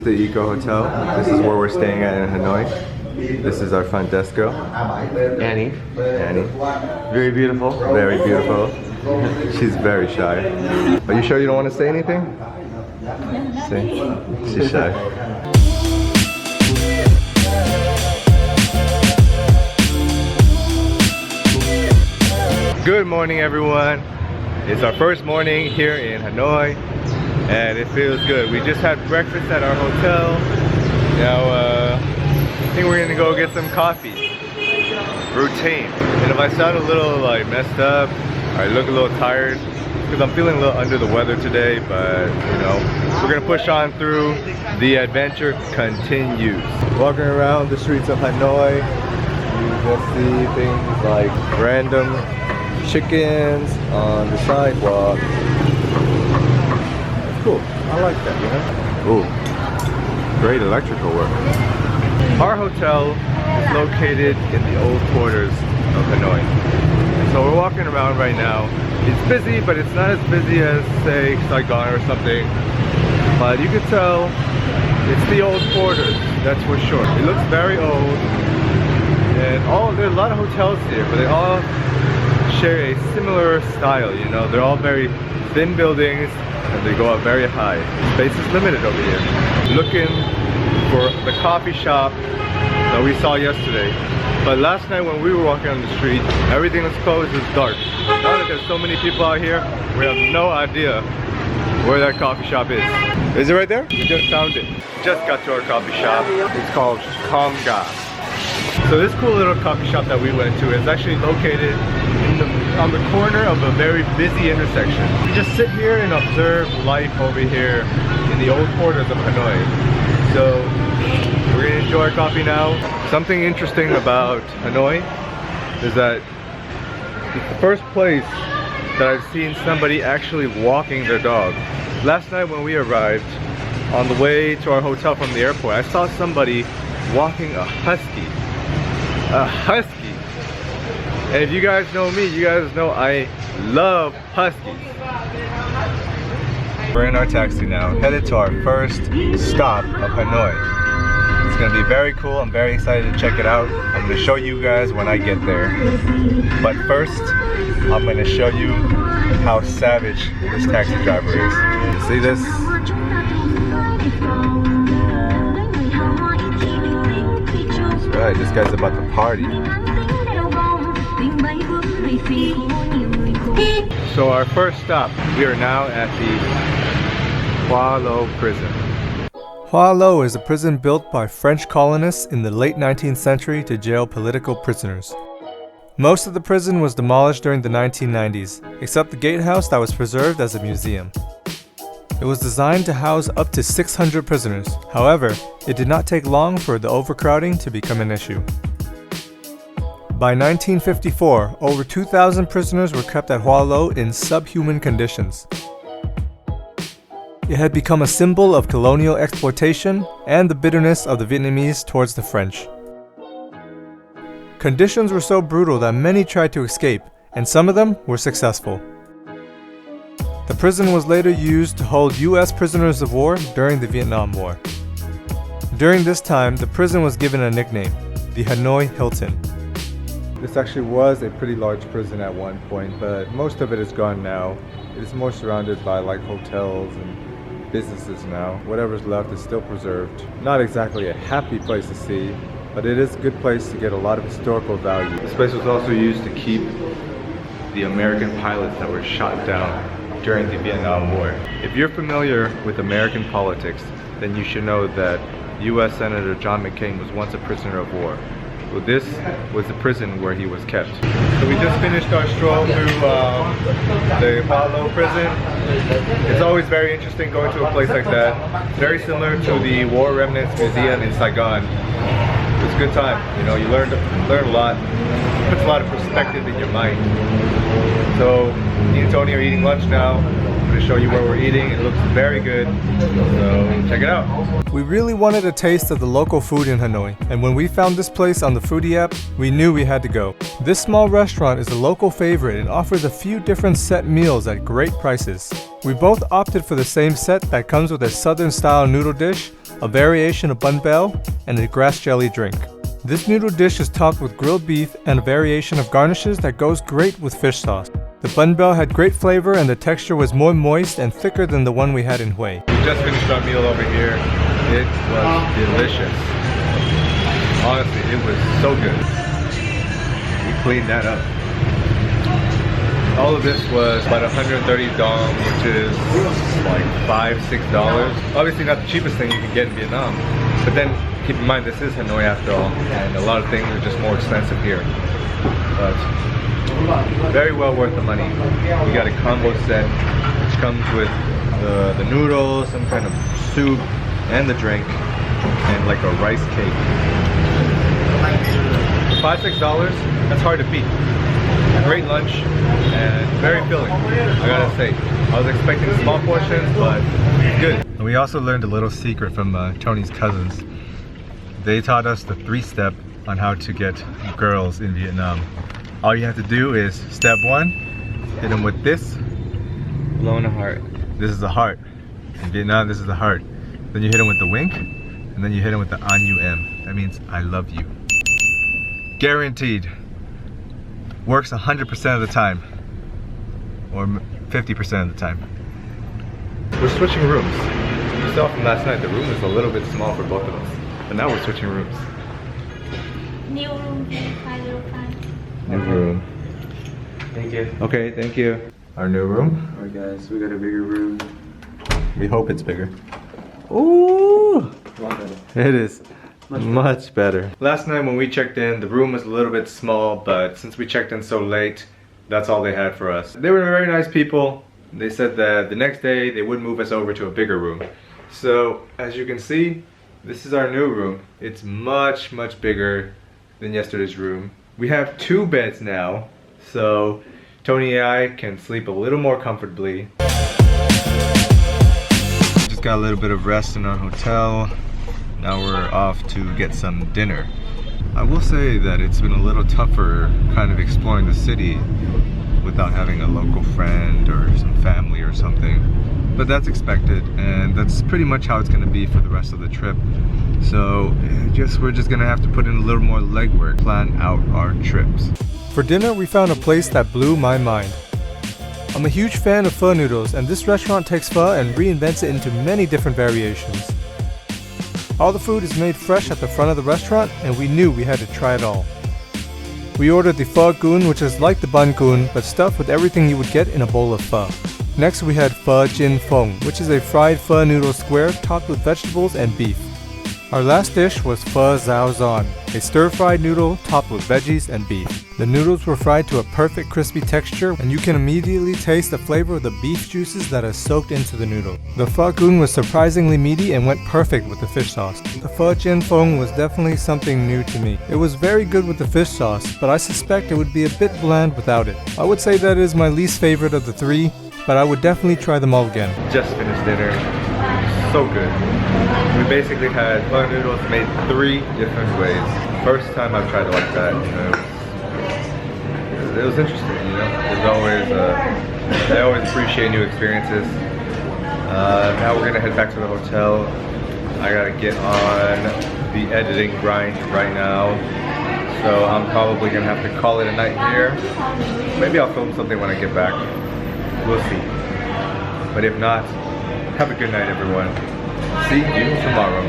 The Eco Hotel. This is where we're staying at in Hanoi. This is our front desk girl, Annie. Very beautiful. Very beautiful. She's very shy. Are you sure you don't want to say anything? See? She's shy. Good morning, everyone. It's our first morning here in Hanoi. And it feels good. We just had breakfast at our hotel. Now, I think we're gonna go get some coffee. Routine. And if I sound a little like messed up, I look a little tired, because I'm feeling a little under the weather today, but you know, we're gonna push on through. The adventure continues. Walking around the streets of Hanoi, you just see things like random chickens on the sidewalk. Cool. I like that, you know? Ooh, great electrical work. Our hotel is located in the old quarters of Hanoi. So we're walking around right now. It's busy, but it's not as busy as, say, Saigon or something. But you can tell it's the old quarters, that's for sure. It looks very old. And there's a lot of hotels here, but they all share a similar style, you know? They're all very thin buildings, and they go up very high. Space is limited over here. Looking for the coffee shop that we saw yesterday. But last night when we were walking on the street, everything was closed, it's dark. Now that there's so many people out here, we have no idea where that coffee shop is. Is it right there? We just found it. Just got to our coffee shop. It's called Kamga. So this cool little coffee shop that we went to is actually located on the corner of a very busy intersection. You just sit here and observe life over here in the old quarters of Hanoi. So we're gonna enjoy our coffee now. Something interesting about Hanoi is that it's the first place that I've seen somebody actually walking their dog. Last night when we arrived, on the way to our hotel from the airport, I saw somebody walking a husky. A husky. And if you guys know me, you guys know I love huskies. We're in our taxi now, headed to our first stop of Hanoi. It's gonna be very cool. I'm very excited to check it out. I'm gonna show you guys when I get there. But first, I'm gonna show you how savage this taxi driver is. You see this? That's right, this guy's about to party. So our first stop, we are now at the Hue Prison. Hue is a prison built by French colonists in the late 19th century to jail political prisoners. Most of the prison was demolished during the 1990s, except the gatehouse that was preserved as a museum. It was designed to house up to 600 prisoners. However, it did not take long for the overcrowding to become an issue. By 1954, over 2,000 prisoners were kept at Hue in subhuman conditions. It had become a symbol of colonial exploitation and the bitterness of the Vietnamese towards the French. Conditions were so brutal that many tried to escape, and some of them were successful. The prison was later used to hold US prisoners of war during the Vietnam War. During this time, the prison was given a nickname, the Hanoi Hilton. This actually was a pretty large prison at one point, but most of it is gone now. It is more surrounded by like hotels and businesses now. Whatever's left is still preserved. Not exactly a happy place to see, but it is a good place to get a lot of historical value. This place was also used to keep the American pilots that were shot down during the Vietnam War. If you're familiar with American politics, then you should know that US Senator John McCain was once a prisoner of war. Well, this was the prison where he was kept. So we just finished our stroll through the Hue Prison. It's always very interesting going to a place like that. Very similar to the War Remnants Museum in Saigon. It's a good time. You know, you learn a lot. It puts a lot of perspective in your mind. So me and Tony are eating lunch now. I'm going to show you where we're eating. It looks very good. So check it out. We really wanted a taste of the local food in Hanoi, and when we found this place on the foodie app, we knew we had to go. This small restaurant is a local favorite and offers a few different set meals at great prices. We both opted for the same set that comes with a southern style noodle dish, a variation of bun bell, and a grass jelly drink. This noodle dish is topped with grilled beef and a variation of garnishes that goes great with fish sauce. The bun bell had great flavor and the texture was more moist and thicker than the one we had in Hue. We just finished our meal over here. It was delicious. Honestly, it was so good. We cleaned that up. All of this was about 130 dong, which is like $5–6. Obviously not the cheapest thing you can get in Vietnam, but then keep in mind this is Hanoi after all, and a lot of things are just more expensive here. But very well worth the money. We got a combo set which comes with the noodles, some kind of soup, and the drink, and like a rice cake. $5–6, that's hard to beat. Great lunch and very filling, I gotta say. I was expecting small portions, but good. We also learned a little secret from Tony's cousins. They taught us the 3-step on how to get girls in Vietnam. All you have to do is step 1, hit them with this, blowing a heart. This is the heart. In Vietnam, this is the heart. Then you hit them with the wink, and then you hit them with the An U M. That means I love you. Guaranteed. Works 100% of the time, or 50% of the time. We're switching rooms. You saw from last night, the room is a little bit small for both of us. But now we're switching rooms. New room, 505. New room. Thank you. Okay, thank you. Our new room. Alright guys, we got a bigger room. We hope it's bigger. Ooh! It is much better. Last night when we checked in, the room was a little bit small, but since we checked in so late, that's all they had for us. They were very nice people. They said that the next day they would move us over to a bigger room. So, as you can see, this is our new room. It's much, much bigger than yesterday's room. We have 2 beds now, so Tony and I can sleep a little more comfortably. Just got a little bit of rest in our hotel. Now we're off to get some dinner. I will say that it's been a little tougher kind of exploring the city without having a local friend or some family or something. But that's expected, and that's pretty much how it's going to be for the rest of the trip. So we're just going to have to put in a little more legwork, plan out our trips. For dinner, we found a place that blew my mind. I'm a huge fan of pho noodles, and this restaurant takes pho and reinvents it into many different variations. All the food is made fresh at the front of the restaurant, and we knew we had to try it all. We ordered the pho goon, which is like the bun goon, but stuffed with everything you would get in a bowl of pho. Next we had pho jin phong, which is a fried pho noodle square topped with vegetables and beef. Our last dish was pho zao zon, a stir-fried noodle topped with veggies and beef. The noodles were fried to a perfect crispy texture, and you can immediately taste the flavor of the beef juices that are soaked into the noodle. The pho goon was surprisingly meaty and went perfect with the fish sauce. The pho jin phong was definitely something new to me. It was very good with the fish sauce, but I suspect it would be a bit bland without it. I would say that is my least favorite of the 3, but I would definitely try them all again. Just finished dinner. So good. We basically had pho noodles made 3 different ways. First time I've tried it like that. It was interesting, you know. There's always, I always appreciate new experiences. Now we're gonna head back to the hotel. I gotta get on the editing grind right now. So I'm probably gonna have to call it a night here. Maybe I'll film something when I get back. We'll see. But if not, have a good night, everyone. See you tomorrow.